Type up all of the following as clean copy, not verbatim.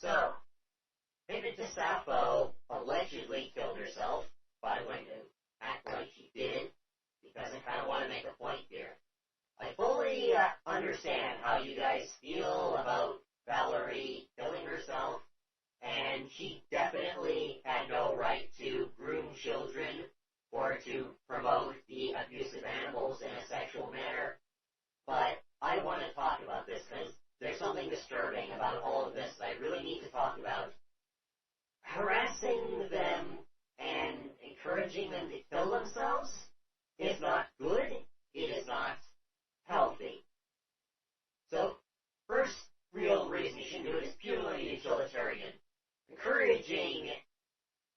So, Hypnotist Sappho allegedly killed herself, but I'm going to act like she didn't, because I kind of want to make a point here. I fully understand how you guys feel about Valerie killing herself, and she definitely had no right to groom children or to promote the abuse of animals in a sexual manner. But I want to talk about this because there's something disturbing about all of this that I really need to talk about. Harassing them and encouraging them to kill themselves is not good. It is not healthy. So, first real reason you should do it is purely utilitarian. Encouraging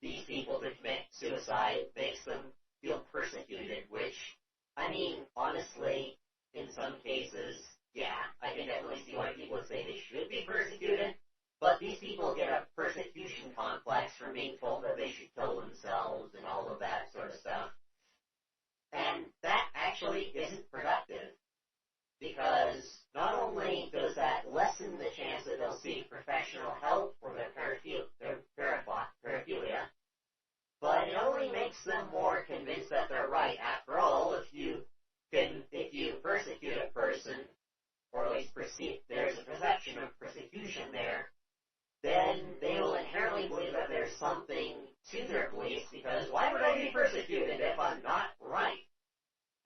these people to commit suicide makes them feel persecuted, which, I mean, honestly, in some cases, yeah, I can definitely see why people would say they should be persecuted, but these people get a persecution complex from being told that they should kill themselves and all of that sort of stuff. And that actually isn't productive, because not only does that lessen the chance that they'll seek professional help for their paraphilia, but it only makes them more convinced that they're right. After all, if you persecute a person, or at least there's a perception of persecution there, then they will inherently believe that there's something to their beliefs, because why would I be persecuted if I'm not right?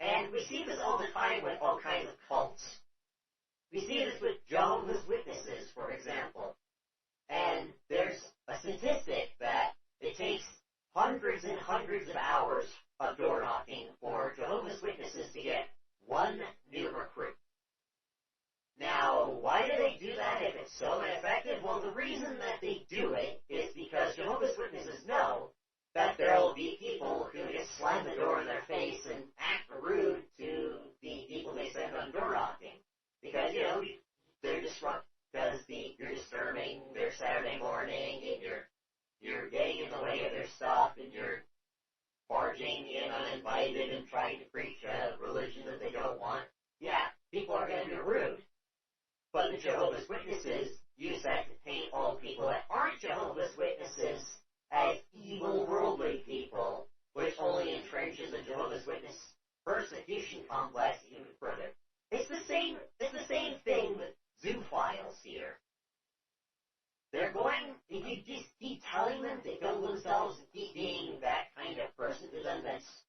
And we see this all the time with all kinds of cults. We see this with Jehovah's Witnesses, for example. And there's a statistic that it takes hundreds and hundreds of hours of door knocking for Jehovah's Witnesses to get one new recruit. Now, why do they do that if it's so ineffective? Well, the reason that they do it is because Jehovah's Witnesses know that there will be people who just slam the door in their face and act rude to the people they send on door knocking. Because, they're you're disturbing their Saturday morning, and you're getting in the way of their stuff, and you're barging in uninvited and trying to preach a religion that they don't want. Yeah, people are going to be rude. But the Jehovah's Witnesses use that to paint all people that aren't Jehovah's Witnesses as evil, worldly people, which only entrenches the Jehovah's Witness persecution complex even further. It's the same thing with zoophiles here. If you just keep telling them to kill themselves and keep being that kind of person to them that's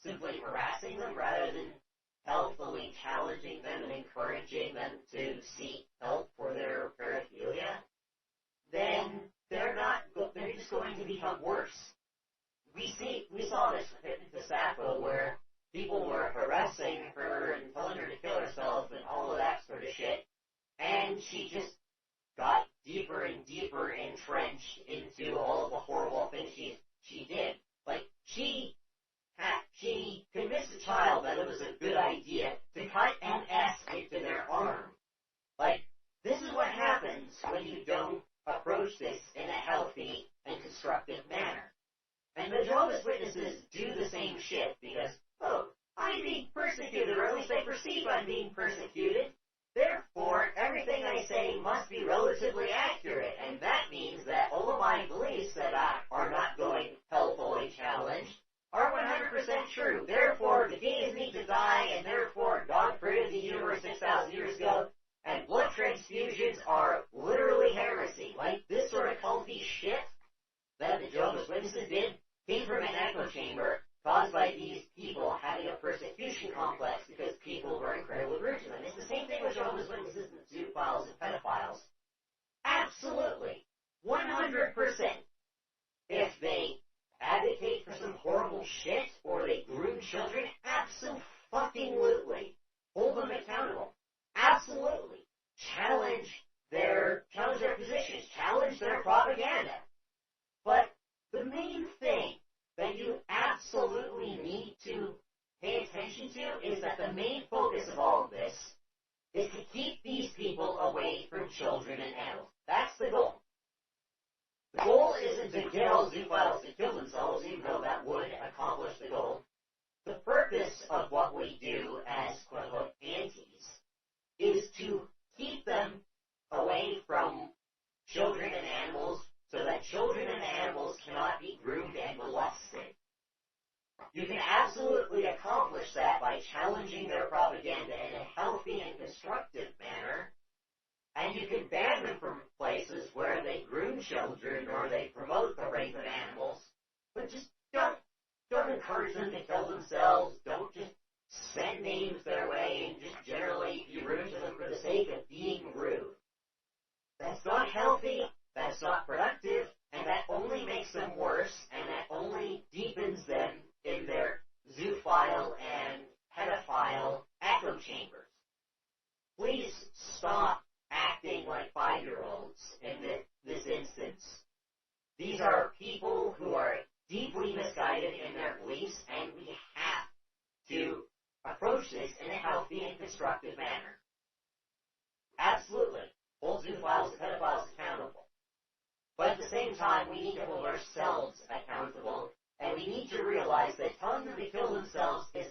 simply harassing them rather than healthily challenging them and encouraging them to seek help for their paraphilia, then they're just going to become worse. We saw this with Hypnotist Sappho, where people were harassing her and telling her to kill herself and all of that sort of shit, and she just got deeper and deeper entrenched into all of the horrible things she did. Like, she convinced a child that it was a good idea to cut an S into their arm. Like, this is what happens when you don't approach this in a healthy and constructive manner. And the Jehovah's Witnesses do the same shit because, I'm being persecuted, or at least I perceive I'm being persecuted. Therefore, everything I say must be relatively accurate, and that means that all of my beliefs that are not going healthfully challenged are 100% true. Therefore, the gays need to die, and therefore God created the universe 6,000 years ago, and blood transfusions are literally heresy. Like, this sort of culty shit that the Jehovah's Witnesses did came from an echo chamber caused by these people having a persecution complex because people were incredibly rude to them. It's the same thing with Jehovah's Witnesses and zoophiles and pedophiles. Absolutely. 100%. If they advocate for some horrible shit or they groom children, absolutely. Hold them accountable. Absolutely. Challenge their positions. Challenge their propaganda. But the main thing that you absolutely need to pay attention to is that the main focus of all of this is to keep these people away from children and animals. That's the goal. The goal isn't to get all zoophiles to kill themselves, even though that would accomplish the goal. The purpose of what we do as quote-unquote antis is to keep them away from children and challenging their propaganda in a healthy and constructive manner, and you can ban them from places where they groom children or they promote the rape of animals, but just don't encourage them to kill themselves. Don't just send names their way and just generally be rude to them for the sake of being rude. That's not healthy, that's not productive, and that only makes them worse, and that only deepens them in their zoophile and pedophile echo chambers. Please stop acting like 5-year-olds in this instance. These are people who are deeply misguided in their beliefs, and we have to approach this in a healthy and constructive manner. Absolutely. Hold zoophiles and pedophiles accountable. But at the same time, we need to hold ourselves accountable, and we need to realize that telling them to kill themselves is